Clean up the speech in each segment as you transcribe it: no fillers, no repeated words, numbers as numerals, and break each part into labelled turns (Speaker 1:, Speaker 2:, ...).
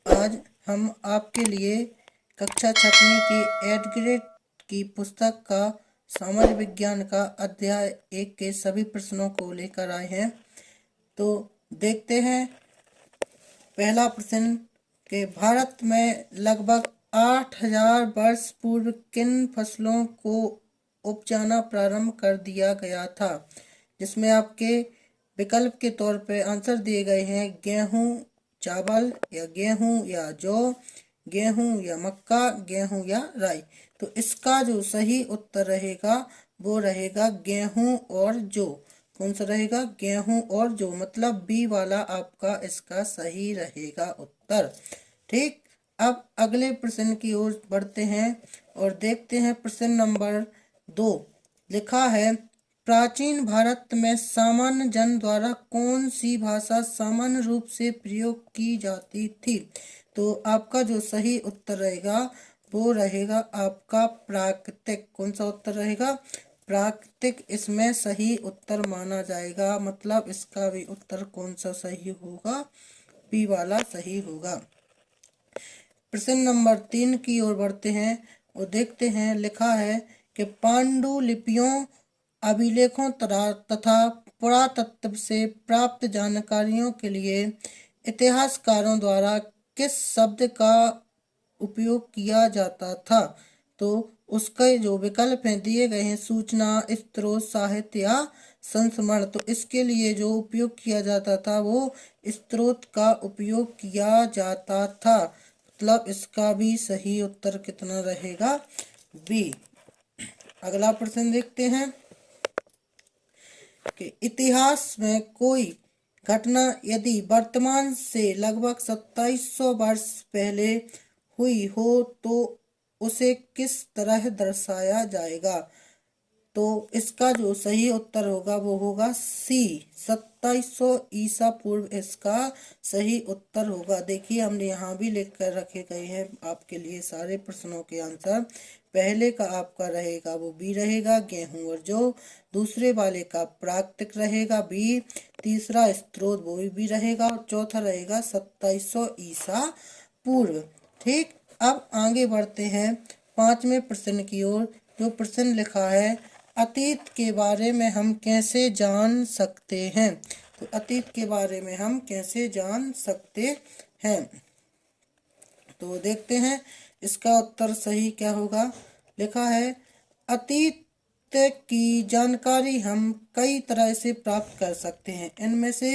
Speaker 1: आज हम आपके लिए कक्षा 6वीं की एड ग्रेड की पुस्तक का सामान्य विज्ञान का अध्याय 1 के सभी प्रश्नों को लेकर आए हैं। तो देखते हैं पहला प्रश्न के भारत में लगभग 8000 वर्ष पूर्व किन फसलों को उपजाना प्रारंभ कर दिया गया था। जिसमें आपके विकल्प के तौर पे आंसर दिए गए हैं गेहूं चावल या गेहूं या जौ, गेहूं या मक्का, गेहूं या राई। तो इसका जो सही उत्तर रहेगा वो रहेगा गेहूं और जौ। कौन सा रहेगा? गेहूं और जौ, मतलब बी वाला आपका इसका सही रहेगा उत्तर। ठीक, अब अगले प्रश्न की ओर बढ़ते हैं और देखते हैं प्रश्न नंबर 2। लिखा है प्राचीन भारत में सामान्य जन द्वारा कौन सी भाषा सामान्य रूप से प्रयोग की जाती थी। तो आपका जो सही उत्तर रहेगा वो रहेगा आपका प्राकृतिक। कौन सा उत्तर रहेगा? प्राकृतिक इसमें सही उत्तर माना जाएगा, मतलब इसका भी उत्तर कौन सा सही होगा? बी वाला सही होगा। प्रश्न नंबर 3 की ओर बढ़ते हैं और देखते हैं। लिखा है कि पांडुलिपियों, अभिलेखों तथा पुरातत्व से प्राप्त जानकारियों के लिए इतिहासकारों द्वारा किस शब्द का उपयोग किया जाता था। तो उसके जो विकल्प हैं दिए गए हैं सूचना, स्रोत, साहित्य या संस्मरण। तो इसके लिए जो उपयोग किया जाता था वो स्रोत का उपयोग किया जाता था, मतलब इसका भी सही उत्तर कितना रहेगा? बी। अगला प्रश्न देखते हैं कि इतिहास में कोई घटना यदि वर्तमान से लगभग 2700 वर्ष पहले हुई हो तो उसे किस तरह दर्शाया जाएगा। तो इसका जो सही उत्तर होगा वो होगा सी, 2700 ईसा पूर्व इसका सही उत्तर होगा। देखिए हमने यहाँ भी लिख कर रखे गए हैं आपके लिए सारे प्रश्नों के आंसर। पहले का आपका रहेगा वो बी रहेगा गेहूं और जौ, दूसरे वाले का प्राकृतिक रहेगा बी, तीसरा स्त्रोत वो भी रहेगा और चौथा रहेगा 2700 ईसा पूर्व। ठीक, अब आगे बढ़ते हैं 5वें प्रश्न की ओर। जो प्रश्न लिखा है अतीत के बारे में हम कैसे जान सकते हैं। तो अतीत के बारे में हम कैसे जान सकते हैं, तो देखते हैं इसका उत्तर सही क्या होगा। लिखा है अतीत की जानकारी हम कई तरह से प्राप्त कर सकते हैं। इनमें से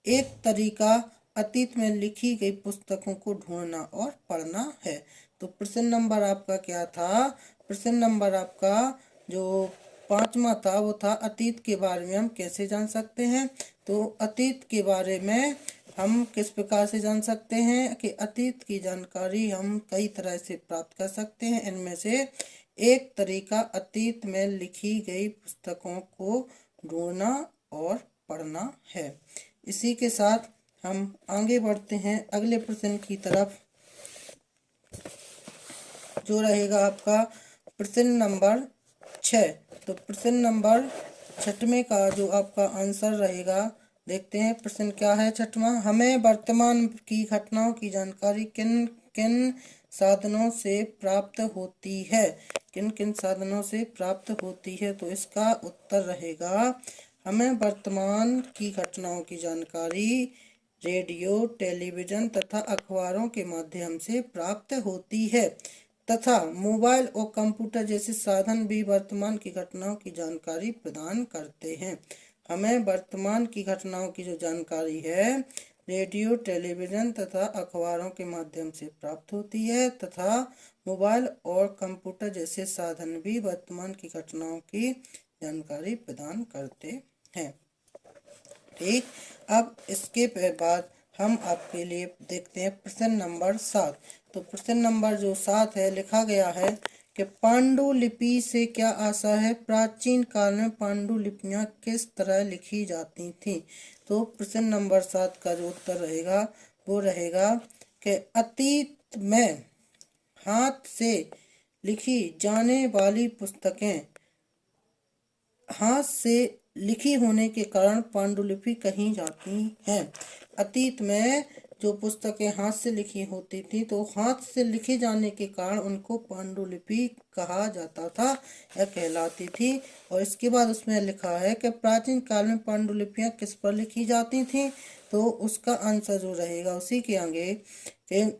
Speaker 1: एक तरीका अतीत में लिखी गई पुस्तकों को ढूंढना और पढ़ना है। तो प्रश्न नंबर आपका क्या था? प्रश्न नंबर आपका जो 5वां था वो था अतीत के बारे में हम कैसे जान सकते हैं। तो अतीत के बारे में हम किस प्रकार से जान सकते हैं कि अतीत की जानकारी हम कई तरह से प्राप्त कर सकते हैं। इनमें से एक तरीका अतीत में लिखी गई पुस्तकों को ढूंढना और पढ़ना है। इसी के साथ हम आगे बढ़ते हैं अगले प्रश्न की तरफ, जो रहेगा आपका प्रश्न नंबर 6। तो प्रश्न नंबर 6वें का जो आपका आंसर रहेगा, देखते हैं प्रश्न क्या है 6वां। हमें वर्तमान की घटनाओं की जानकारी किन किन साधनों से प्राप्त होती है। किन किन साधनों से प्राप्त होती है। तो इसका उत्तर रहेगा हमें वर्तमान की घटनाओं की जानकारी रेडियो, टेलीविजन तथा अखबारों के माध्यम से प्राप्त होती है तथा मोबाइल और कंप्यूटर जैसे साधन भी वर्तमान की घटनाओं की जानकारी प्रदान करते हैं। हमें वर्तमान की घटनाओं की जो जानकारी है रेडियो, टेलीविजन तथा अखबारों के माध्यम से प्राप्त होती है तथा मोबाइल और कंप्यूटर जैसे साधन भी वर्तमान की घटनाओं की जानकारी प्रदान करते हैं। ठीक, अब इसके बाद हम आपके लिए देखते हैं प्रश्न नंबर 7। तो प्रश्न नंबर जो 7 है लिखा गया है कि पांडुलिपि से क्या आशा है, प्राचीन काल में पांडुलिपियां किस तरह लिखी जाती थी। तो प्रश्न नंबर 7 का जो उत्तर रहेगा वो रहेगा कि अतीत में हाथ से लिखी जाने वाली पुस्तकें हाथ से लिखी होने के कारण पांडुलिपि कही जाती हैं। अतीत में जो पुस्तकें हाथ से लिखी होती थी तो हाथ से लिखे जाने के कारण उनको पांडुलिपि कहा जाता था या कहलाती थी। और इसके बाद उसमें लिखा है कि प्राचीन काल में पांडुलिपियां किस पर लिखी जाती थी, तो उसका आंसर जो रहेगा उसी के आगे कि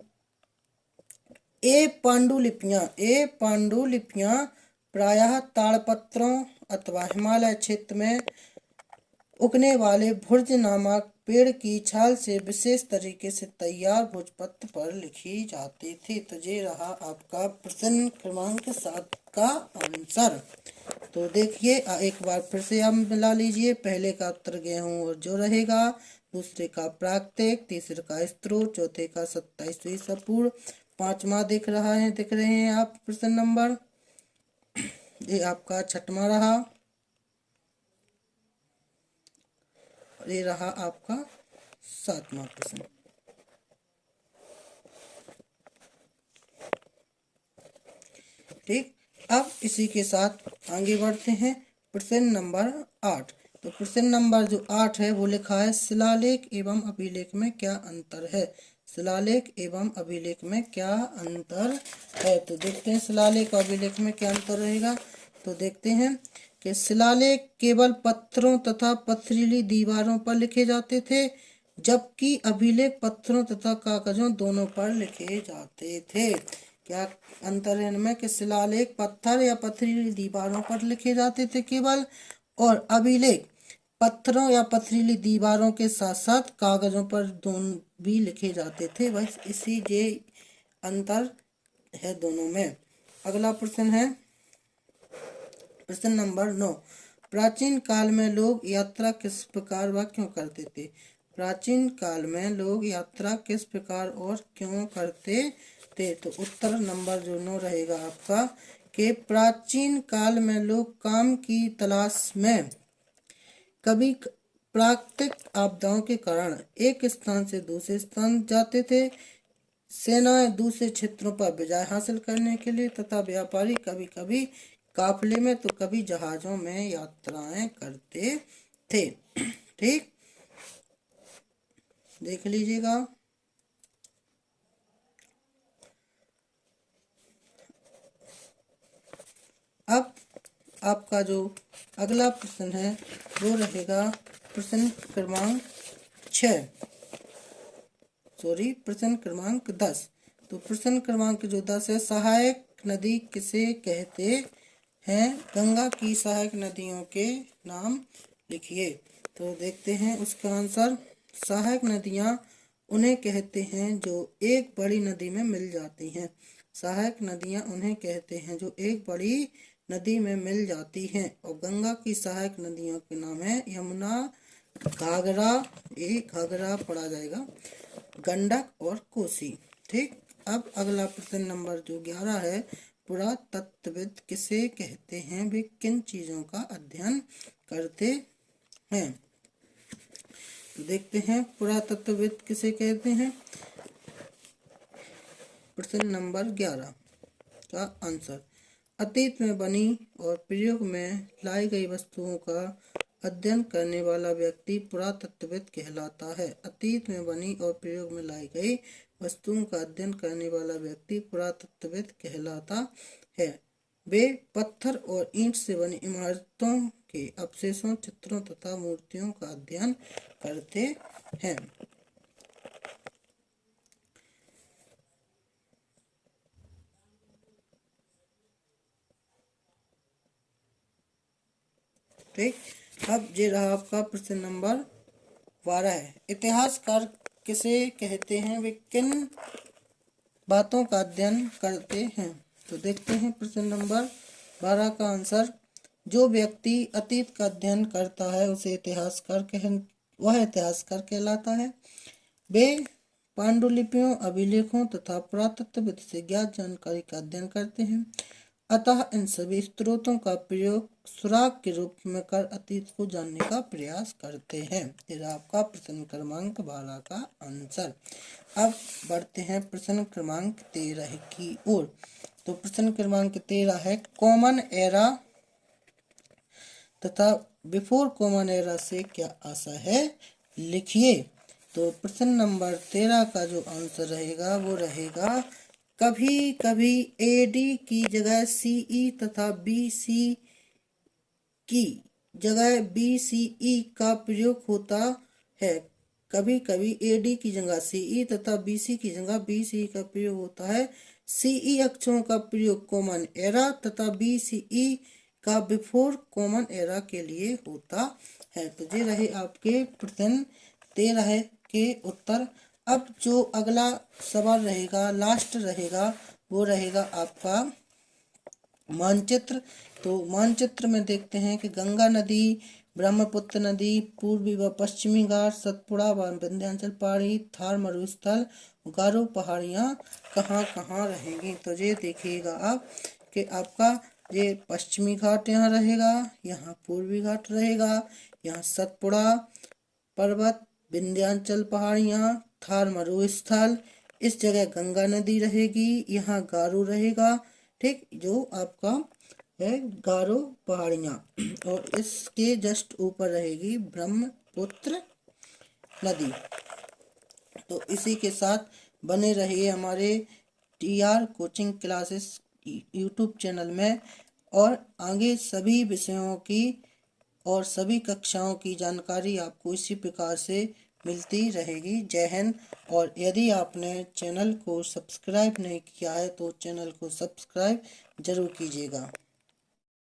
Speaker 1: ए पांडुलिपियां प्रायः ताड़पत्रों अथवा हिमालय क्षेत्र में उगने वाले भुर्ज नामक पेड़ की छाल से विशेष तरीके से तैयार भोजपत्र पर लिखी जाती थी। तो ये रहा आपका प्रश्न क्रमांक 7 का आंसर। तो देखिए एक बार फिर से आप मिला लीजिए। पहले का उत्तर गेहूं और जो रहेगा, दूसरे का प्राकृतिक, तीसरे का स्त्रोत, चौथे का 27वीं ईसा पूर्व, पांचवा दिख रहे हैं आप प्रश्न नंबर, ये आपका छठवां रहा, ये रहा आपका 7वां प्रश्न। ठीक, अब इसी के साथ आगे बढ़ते हैं प्रश्न नंबर 8। तो प्रश्न नंबर जो 8 है वो लिखा है शिलालेख एवं अभिलेख में क्या अंतर है। शिलालेख एवं अभिलेख में क्या अंतर है, तो देखते हैं शिलालेख और अभिलेख में क्या अंतर रहेगा। तो देखते हैं कि शिलालेख केवल पत्थरों तथा पथरीली दीवारों पर लिखे जाते थे, जबकि अभिलेख पत्थरों तथा कागजों दोनों पर लिखे जाते थे। क्या अंतर है इनमें कि शिलालेख पत्थर या पथरीली दीवारों पर लिखे जाते थे केवल, और अभिलेख पत्थरों या पथरीली दीवारों के साथ साथ कागजों पर दोनों भी लिखे जाते थे। बस इसी ये अंतर है दोनों में। अगला प्रश्न है प्रश्न नंबर 9। प्राचीन काल में लोग यात्रा किस प्रकार व क्यों करते थे। प्राचीन काल में लोग यात्रा किस प्रकार और क्यों करते थे, तो उत्तर नंबर जो 9 रहेगा आपका कि प्राचीन काल में लोग काम की तलाश में कभी प्राकृतिक आपदाओं के कारण एक स्थान से दूसरे स्थान जाते थे, सेनाएं दूसरे क्षेत्रों पर विजय हासिल करने के लिए, तथा व्यापारी कभी कभी काफले में तो कभी जहाजों में यात्राएं करते थे। ठीक, देख लीजिएगा। अब आपका जो अगला प्रश्न है वो रहेगा प्रश्न क्रमांक 6, प्रश्न क्रमांक 10। तो प्रश्न क्रमांक जो 10 है, सहायक नदी किसे कहते हैं। गंगा की सहायक नदियों के नाम लिखिए। तो देखते हैं उसका आंसर। सहायक नदियां उन्हें कहते हैं जो एक बड़ी नदी में मिल जाती हैं। सहायक नदियां उन्हें कहते हैं जो एक बड़ी नदी में मिल जाती हैं। और गंगा की सहायक नदियों के नाम है यमुना, घाघरा, एक घाघरा पढ़ा जाएगा, गंडक और कोसी। ठीक, अब अगला प्रश्न नंबर जो 11 है, पुरातत्वविद किसे कहते हैं, वे किन चीजों का अध्ययन करते हैं। तो देखते हैं पुरातत्वविद किसे कहते हैं। प्रश्न नंबर 11 का आंसर, अतीत में बनी और प्रयोग में लाई गई वस्तुओं का अध्ययन करने वाला व्यक्ति पुरातत्वविद कहलाता है। अतीत में बनी और प्रयोग में लाई गई वस्तुओं का अध्ययन करने वाला व्यक्ति पुरातत्वविद कहलाता है। वे पत्थर और ईंट से बनी इमारतों के अवशेषों, चित्रों तथा मूर्तियों का अध्ययन करते हैं। ठीक, अब ये रहा आपका प्रश्न नंबर 12 है, इतिहासकार किसे कहते हैं, वे किन बातों का अध्ययन करते हैं। तो देखते हैं प्रश्न नंबर 12 का आंसर, जो व्यक्ति अतीत का अध्ययन करता है उसे वह इतिहासकार कहलाता है। वे पांडुलिपियों, अभिलेखों तथा पुरातत्वविद से ज्ञात जानकारी का अध्ययन करते हैं, अतः इन सभी स्रोतों का प्रयोग सुराग के रूप में कर अतीत को जानने का प्रयास करते हैं। यह आपका प्रश्न क्रमांक 12 का आंसर। अब बढ़ते हैं प्रश्न क्रमांक 13 की ओर। तो प्रश्न क्रमांक 13 है, कॉमन एरा तथा बिफोर कॉमन एरा से क्या आशा है, लिखिए। तो प्रश्न नंबर 13 का जो आंसर रहेगा वो रहेगा कभी कभी एडी की जगह सीई तथा बीसी की जगह बीसीई का प्रयोग होता है। कभी कभी एडी की जगह सीई तथा बीसी की जगह बीसीई का प्रयोग होता है। सीई अक्षरों का प्रयोग कॉमन एरा तथा बीसीई का बिफोर कॉमन एरा के लिए होता है। तो ये रहे आपके प्रश्न 13 के उत्तर। अब जो अगला सवाल रहेगा, लास्ट रहेगा, वो रहेगा आपका मानचित्र। तो मानचित्र में देखते हैं कि गंगा नदी, ब्रह्मपुत्र नदी, पूर्वी व पश्चिमी घाट, सतपुड़ा व विंध्याचल पहाड़ी, थार मरुस्थल, गारो पहाड़ियाँ कहाँ कहाँ रहेंगी। तो ये देखिएगा आप कि आपका ये पश्चिमी घाट यहाँ रहेगा, यहाँ पूर्वी घाट रहेगा, यहाँ सतपुड़ा पर्वत, विंध्याचल पहाड़ियाँ, थार मरुस्थल, इस जगह गंगा नदी रहेगी, यहाँ गारो रहेगा। ठीक, जो आपका है गारो पहाड़ियाँ, और इसके जस्ट ऊपर रहेगी ब्रह्मपुत्र नदी। तो इसी के साथ बने रहिए हमारे TR coaching classes YouTube channel में, और आगे सभी विषयों की और सभी कक्षाओं की जानकारी आपको इसी प्रकार से मिलती रहेगी। जय हिंद। और यदि आपने चैनल को सब्सक्राइब नहीं किया है तो चैनल को सब्सक्राइब जरूर कीजिएगा।